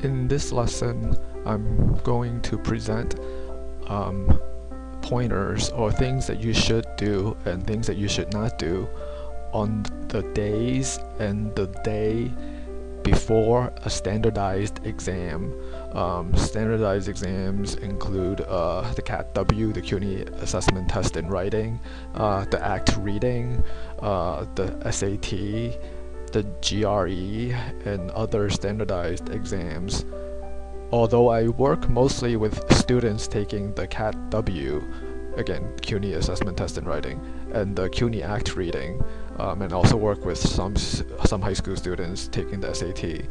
In this lesson, I'm going to present pointers or things that you should do and things that you should not do on the days and the day before a standardized exam. Standardized exams include the CATW, the CUNY Assessment Test in Writing, the ACT Reading, the SAT, the GRE, and other standardized exams. Although I work mostly with students taking the CATW, again, CUNY Assessment Test in Writing, and the CUNY ACT Reading, and also work with some high school students taking the SAT.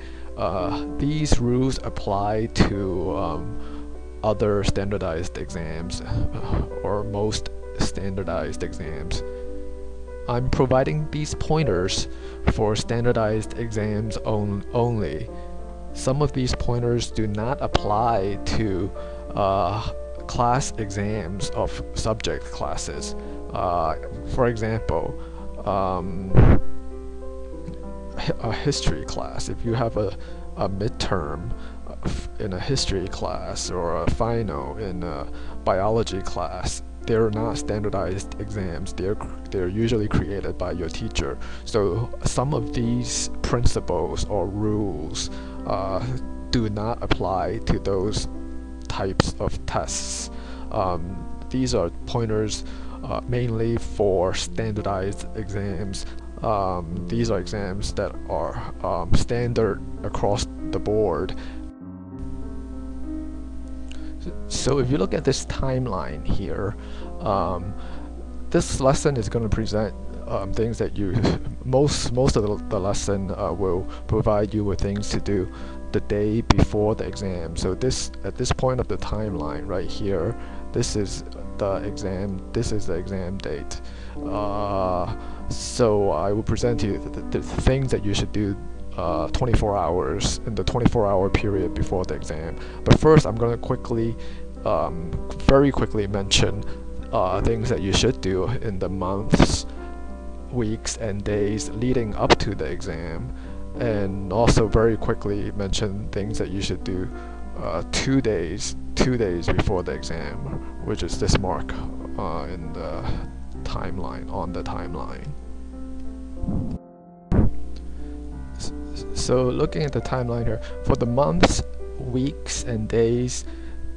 These rules apply to other standardized exams, or most standardized exams. I'm providing these pointers for standardized exams only. Some of these pointers do not apply to class exams of subject classes. For example, a history class. If you have a midterm in a history class or a final in a biology class, they're not standardized exams. They're usually created by your teacher. So some of these principles or rules do not apply to those types of tests. These are pointers mainly for standardized exams. These are exams that are standard across the board. So if you look at this timeline here, this lesson is going to present things that you most of the lesson will provide you with things to do the day before the exam. So at this point of the timeline right here, this is the exam date. So I will present to you the things that you should do 24 hours in the 24-hour period before the exam. But first, I'm going to very quickly mention things that you should do in the months, weeks, and days leading up to the exam, and also very quickly mention things that you should do 2 days before the exam, which is this mark in the timeline, on the timeline. So looking at the timeline here, for the months, weeks, and days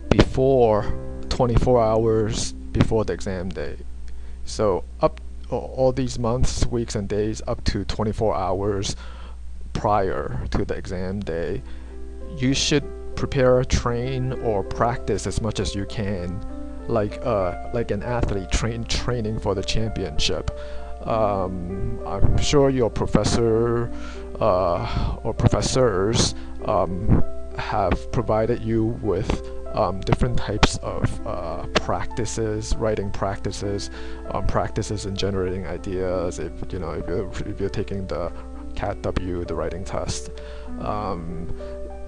before 24 hours before the exam day. So all these months, weeks, and days up to 24 hours prior to the exam day, you should prepare, train, or practice as much as you can, like an athlete training for the championship. I'm sure your professor or professors have provided you with different types of practices, writing practices, practices in generating ideas. If you're taking the CATW, the writing test,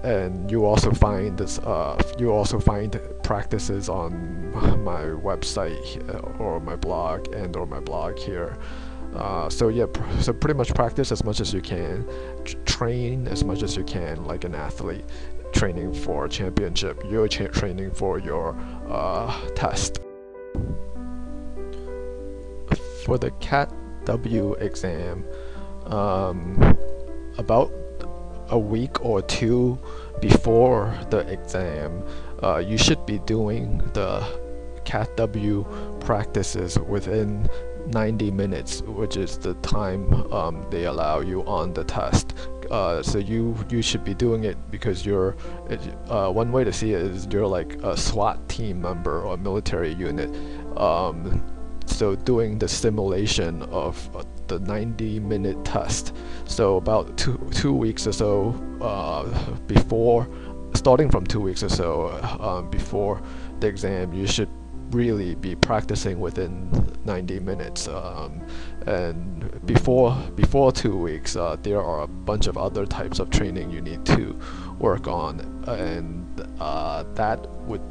and you also find this. You also find practices on my website or my blog or my blog here. So pretty much practice as much as you can, train as much as you can, like an athlete training for a championship. You're training for your test. For the CATW exam, about a week or two before the exam, you should be doing the CATW practices within 90 minutes, which is the time they allow you on the test. So you should be doing it because you're one way to see it is you're like a SWAT team member or a military unit. So doing the simulation of the 90-minute test. So about two weeks or so before, starting from 2 weeks or so before the exam, you should really be practicing within 90 minutes. And before 2 weeks, there are a bunch of other types of training you need to work on, and that would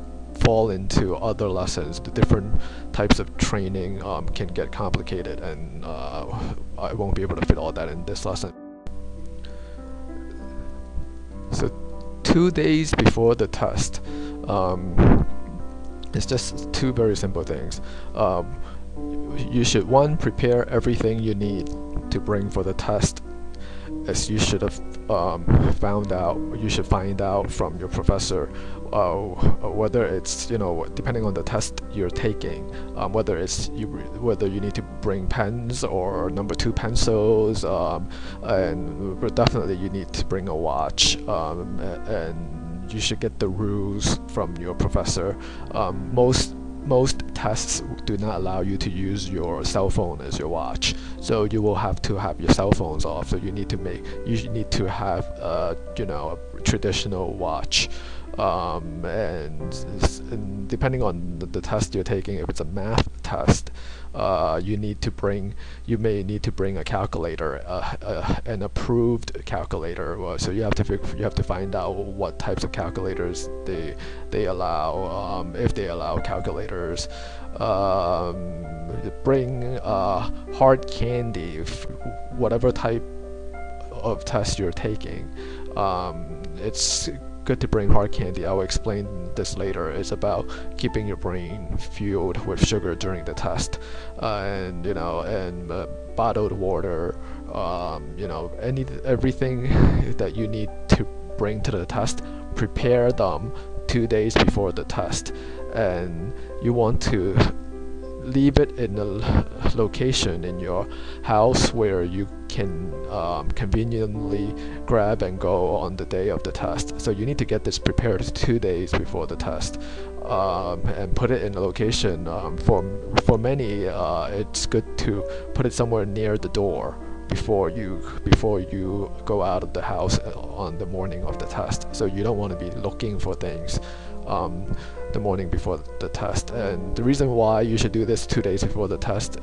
fall into other lessons. The different types of training can get complicated, and I won't be able to fit all that in this lesson. So 2 days before the test. It's just two very simple things. You should, one, prepare everything you need to bring for the test, as you should have you should find out from your professor whether it's, depending on the test you're taking, whether you need to bring pens or number 2 pencils, and definitely you need to bring a watch, and you should get the rules from your professor. Most tests do not allow you to use your cell phone as your watch, so you will have to have your cell phones off. So you need to have a traditional watch, and depending on the test you're taking, if it's a math test, you may need to bring a calculator, an approved calculator. So you have to find out what types of calculators they allow, if they allow calculators. Bring hard candy, whatever type of test you're taking. It's good to bring hard candy. I will explain this later. It's about keeping your brain fueled with sugar during the test, and bottled water, everything that you need to bring to the test. Prepare them 2 days before the test, and you want to leave it in a location in your house where you can conveniently grab and go on the day of the test. So you need to get this prepared 2 days before the test, and put it in a location. For many, it's good to put it somewhere near the door before you go out of the house on the morning of the test. So you don't want to be looking for things the morning before the test. And the reason why you should do this 2 days before the test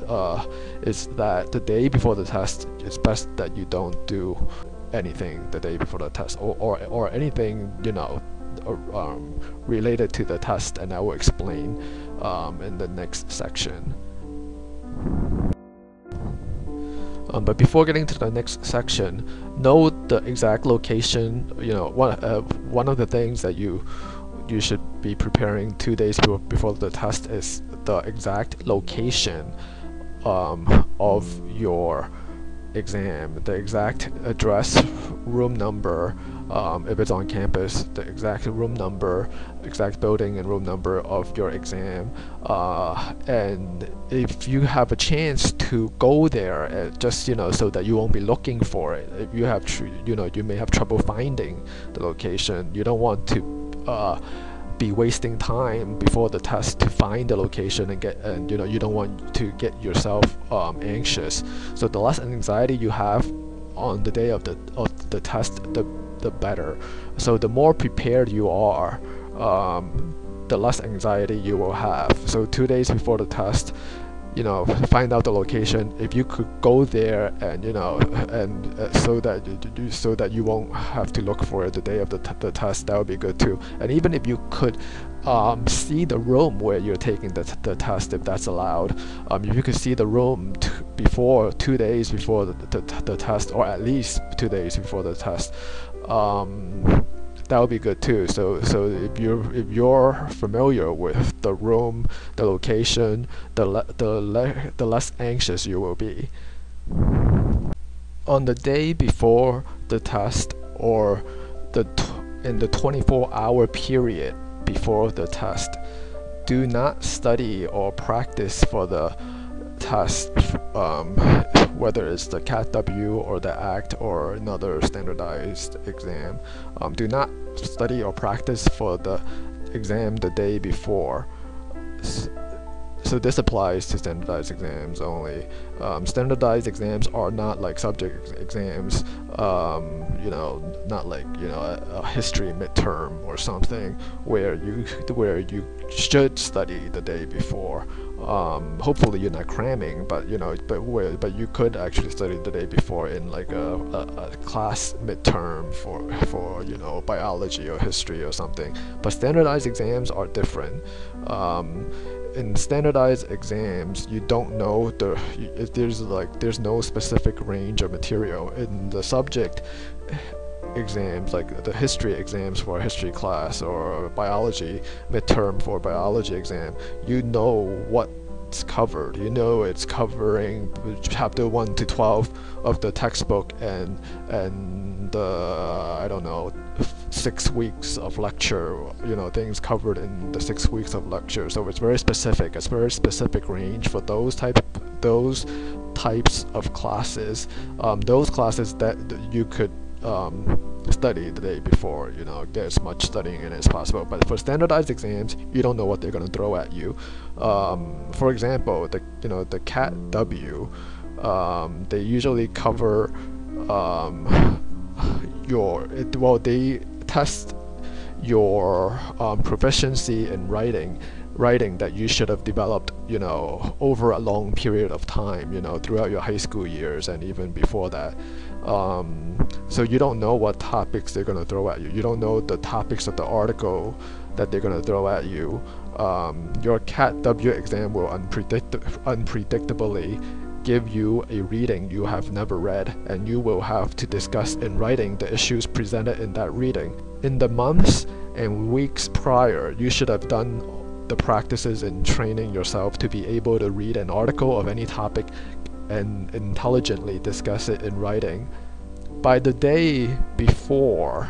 is that the day before the test, it's best that you don't do anything the day before the test, or anything related to the test, and I will explain in the next section. But before getting to the next section, know the exact location. One of the things that you should be preparing 2 days before the test is the exact location of your exam, the exact address, room number, if it's on campus, the exact room number, exact building and room number of your exam, and if you have a chance to go there, just so that you won't be looking for it. If you have you may have trouble finding the location, you don't want to be wasting time before the test to find the location and you don't want to get yourself anxious. So the less anxiety you have on the day of the test, the better. So the more prepared you are, the less anxiety you will have. So 2 days before the test, find out the location. If you could go there and so that you won't have to look for it the day of the test, that would be good too. And even if you could see the room where you're taking the test, if that's allowed, if you could see the room before 2 days before the test, or at least 2 days before the test, that would be good too. So if you're familiar with the room, the location, the less anxious you will be. On the day before the test, or in the 24-hour period before the test, do not study or practice for the test, whether it's the CATW or the ACT or another standardized exam. Do not study or practice for the exam the day before. So this applies to standardized exams only. Standardized exams are not like subject exams, not like a history midterm or something where you should study the day before. Hopefully you're not cramming, but but you could actually study the day before in like a class midterm for biology or history or something. But standardized exams are different. In standardized exams, you don't know there's no specific range of material in the subject. exams, like the history exams for a history class or biology midterm for a biology exam, you know what's covered. You know it's covering chapter 1 to 12 of the textbook and I don't know, 6 weeks of lecture, you know, things covered in the 6 weeks of lecture. So it's very specific. It's very specific range for those types of classes. Those classes that you could study the day before, you know, get as much studying in as possible. But for standardized exams, you don't know what they're going to throw at you. For example, the CATW, they usually cover they test your proficiency in writing that you should have developed, you know, over a long period of time, you know, throughout your high school years and even before that. So you don't know what topics they're going to throw at you. You don't know the topics of the article that they're going to throw at you. Your CATW exam will unpredictably give you a reading you have never read, and you will have to discuss in writing the issues presented in that reading. In the months and weeks prior, you should have done the practices in training yourself to be able to read an article of any topic and intelligently discuss it in writing. By the day before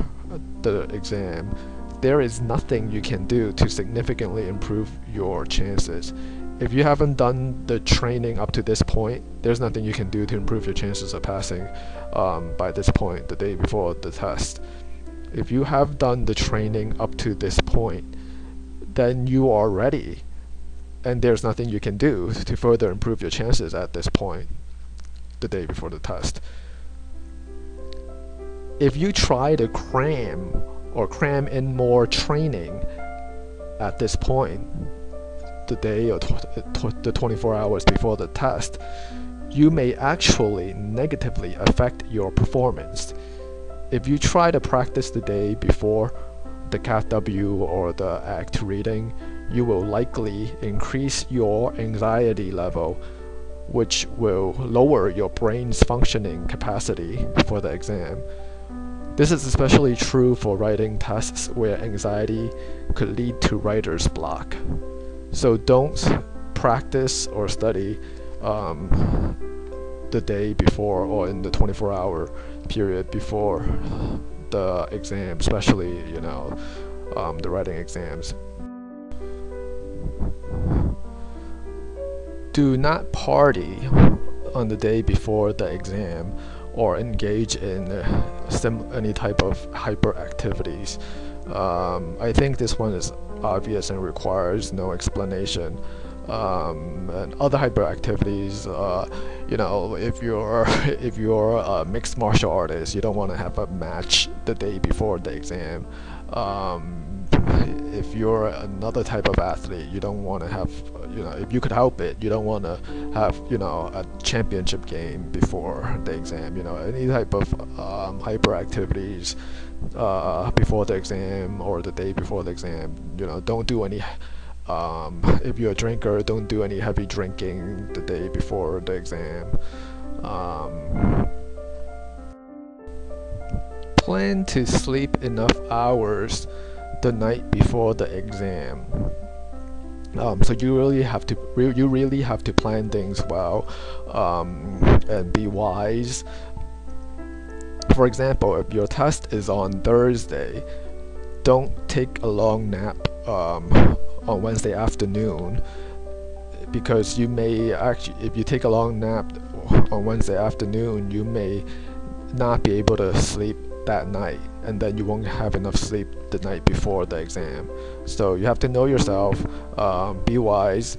the exam, there is nothing you can do to significantly improve your chances. If you haven't done the training up to this point, there's nothing you can do to improve your chances of passing by this point, the day before the test. If you have done the training up to this point, then you are ready, and there's nothing you can do to further improve your chances at this point, the day before the test. If you try to cram in more training at this point, the day or the 24 hours before the test, you may actually negatively affect your performance. If you try to practice the day before the CATW or the ACT reading, you will likely increase your anxiety level, which will lower your brain's functioning capacity for the exam. This is especially true for writing tests where anxiety could lead to writer's block. So don't practice or study the day before or in the 24-hour period before the exam, especially, you know, the writing exams. Do not party on the day before the exam or engage in any type of hyperactivities. I think this one is obvious and requires no explanation. And other hyperactivities, you know, if you're a mixed martial artist, you don't want to have a match the day before the exam. If you're another type of athlete, you don't want to have, you know, if you could help it, you don't want to have, you know, a championship game before the exam. You know, any type of hyperactivities before the exam or the day before the exam. You know, don't do any. If you're a drinker, don't do any heavy drinking the day before the exam. Plan to sleep enough hours the night before the exam. So you really have to plan things well and be wise. For example, if your test is on Thursday, don't take a long nap on Wednesday afternoon, because you may actually, if you take a long nap on Wednesday afternoon, you may not be able to sleep that night, and then you won't have enough sleep the night before the exam. So you have to know yourself, be wise,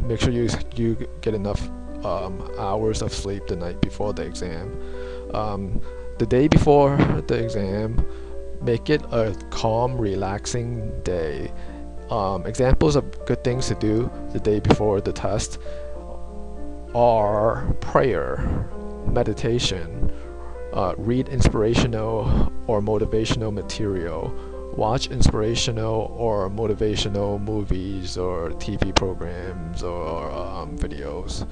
make sure you get enough hours of sleep the night before the exam. The day before the exam, make it a calm, relaxing day. Examples of good things to do the day before the test are prayer, meditation, read inspirational or motivational material, watch inspirational or motivational movies or TV programs or videos.